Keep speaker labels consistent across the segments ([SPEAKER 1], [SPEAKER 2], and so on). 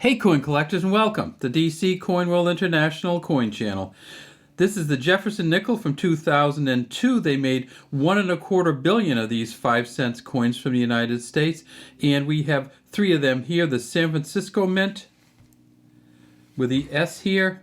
[SPEAKER 1] Hey coin collectors, and welcome to DC Coin World International Coin Channel. This is the Jefferson Nickel from 2002. They made 1.25 billion of these 5-cent coins from the United States, and we have three of them here: the San Francisco Mint with the S here,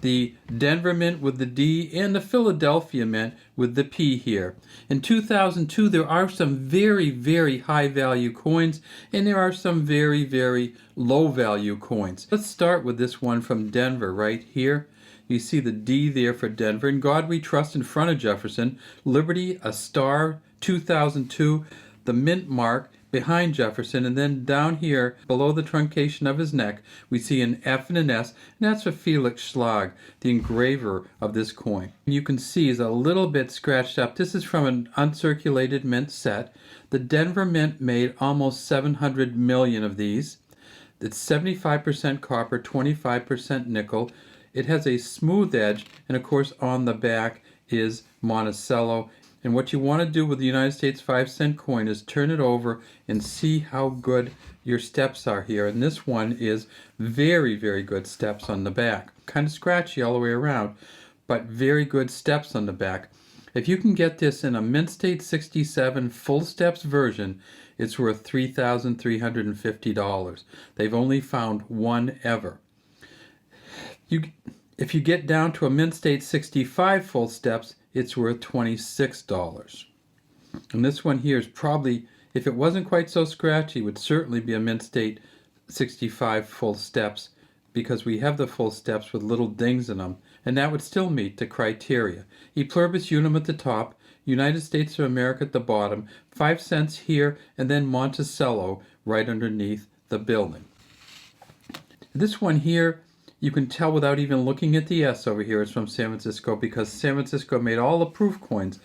[SPEAKER 1] the Denver Mint with the D, and the Philadelphia Mint with the P here. In 2002, there are some very, very high value coins, and there are some very, very low value coins. Let's start with this one from Denver right here. You see the D there for Denver. In God We Trust in front of Jefferson. Liberty, a star, 2002. The mint mark behind Jefferson, and then down here below the truncation of his neck we see an F and an S, and that's for Felix Schlag, the engraver of this coin. You can see is a little bit scratched up. This is from an uncirculated mint set. The Denver Mint made almost 700 million of these. It's 75% copper, 25% nickel. It has a smooth edge, and of course on the back is Monticello. And what you want to do with the United States 5-cent coin is turn it over and see how good your steps are here. And this one is very, very good steps on the back. Kind of scratchy all the way around, but very good steps on the back. If you can get this in a Mint State 67 full steps version, it's worth $3,350. They've only found one ever. If you get down to a Mint State 65 full steps, it's worth $26. And this one here is probably, if it wasn't quite so scratchy, would certainly be a Mint State 65 full steps, because we have the full steps with little dings in them, and that would still meet the criteria. E pluribus unum at the top, United States of America at the bottom, 5 cents here, and then Monticello right underneath the building. This one here, you can tell without even looking at the S over here, it's from San Francisco, because San Francisco made all the proof coins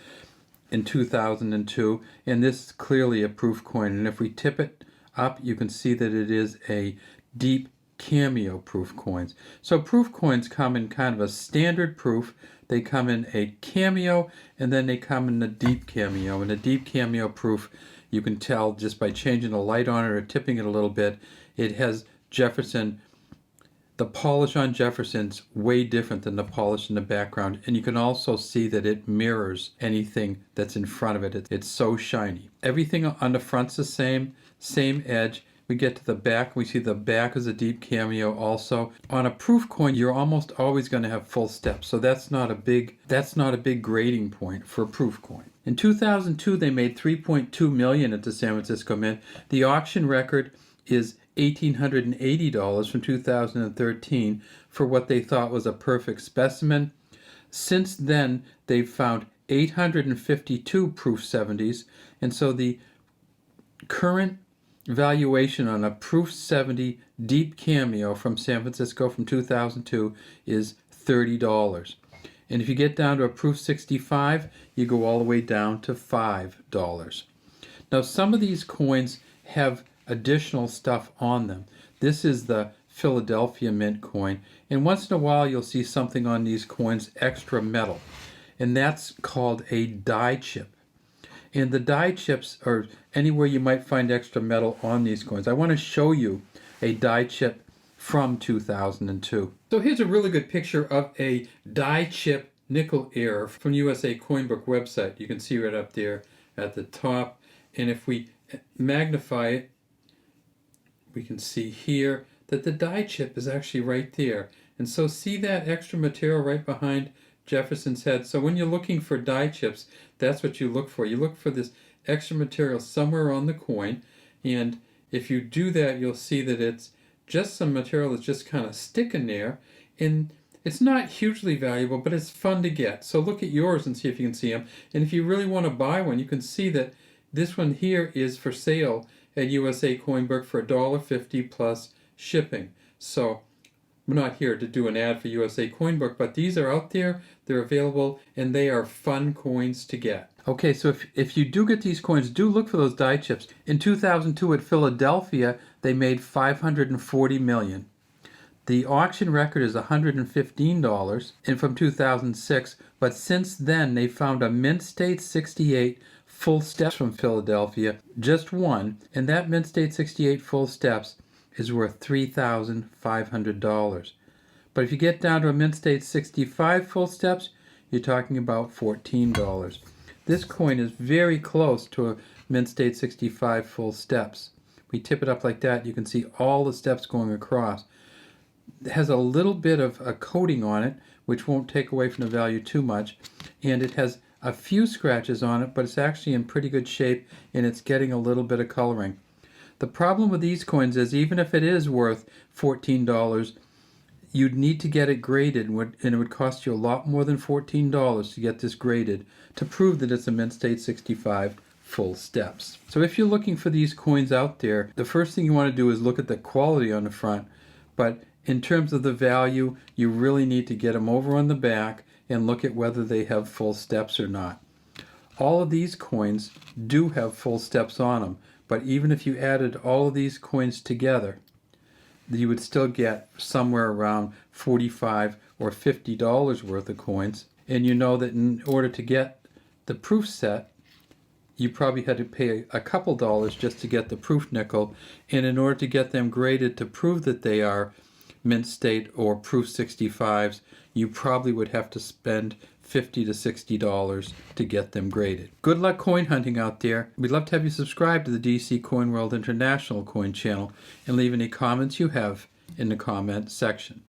[SPEAKER 1] in 2002, and this is clearly a proof coin. And if we tip it up, you can see that it is a deep cameo proof coins. So proof coins come in kind of a standard proof. They come in a cameo, and then they come in a deep cameo. And a deep cameo proof, you can tell just by changing the light on it or tipping it a little bit, it has Jefferson. The polish on Jefferson's way different than the polish in the background, and you can also see that it mirrors anything that's in front of it. It's so shiny. Everything on the front's the same edge. We get to the back, we see the back is a deep cameo also. On a proof coin, you're almost always going to have full steps, so that's not a big grading point for a proof coin. In 2002, they made 3.2 million at the San Francisco Mint. The auction record is $1,880 from 2013 for what they thought was a perfect specimen. Since then, they've found 852 proof 70s, and so the current valuation on a proof 70 deep cameo from San Francisco from 2002 is $30. And if you get down to a proof 65, you go all the way down to $5. Now, some of these coins have additional stuff on them. This is the Philadelphia Mint coin, and once in a while you'll see something on these coins extra metal, and that's called a die chip. And the die chips are anywhere you might find extra metal on these coins. I want to show you a die chip from 2002. So here's a really good picture of a die chip nickel error from USA Coinbook website. You can see right up there at the top, and if we magnify it, we can see here that the die chip is actually right there. And so see that extra material right behind Jefferson's head? So when you're looking for die chips, that's what you look for. You look for this extra material somewhere on the coin, and if you do that, you'll see that it's just some material that's just kind of sticking there, and it's not hugely valuable, but it's fun to get. So look at yours and see if you can see them. And if you really want to buy one, you can see that this one here is for sale at USA Coinbook for $1.50 plus shipping. So I'm not here to do an ad for USA Coinbook, but these are out there, they're available, and they are fun coins to get. Okay, so if you do get these coins, do look for those die chips. In 2002 at Philadelphia, they made $540 million. The auction record is $115 and from 2006, but since then they found a Mint State 68 full steps from Philadelphia, just one, and that Mint State 68 full steps is worth $3,500. But if you get down to a Mint State 65 full steps, you're talking about $14. This coin is very close to a Mint State 65 full steps. We tip it up like that, you can see all the steps going across. It has a little bit of a coating on it, which won't take away from the value too much, and it has a few scratches on it, but it's actually in pretty good shape, and it's getting a little bit of coloring. The problem with these coins is even if it is worth $14, you'd need to get it graded, and it would cost you a lot more than $14 to get this graded to prove that it's a Mint State 65 full steps. So if you're looking for these coins out there, the first thing you want to do is look at the quality on the front, but in terms of the value, you really need to get them over on the back and look at whether they have full steps or not. All of these coins do have full steps on them, but even if you added all of these coins together, you would still get somewhere around $45 or $50 worth of coins. And you know that in order to get the proof set, you probably had to pay a couple dollars just to get the proof nickel. And in order to get them graded to prove that they are Mint State or proof 65s, you probably would have to spend $50 to $60 to get them graded. Good luck coin hunting out there. We'd love to have you subscribe to the DC Coin World International Coin channel and leave any comments you have in the comment section.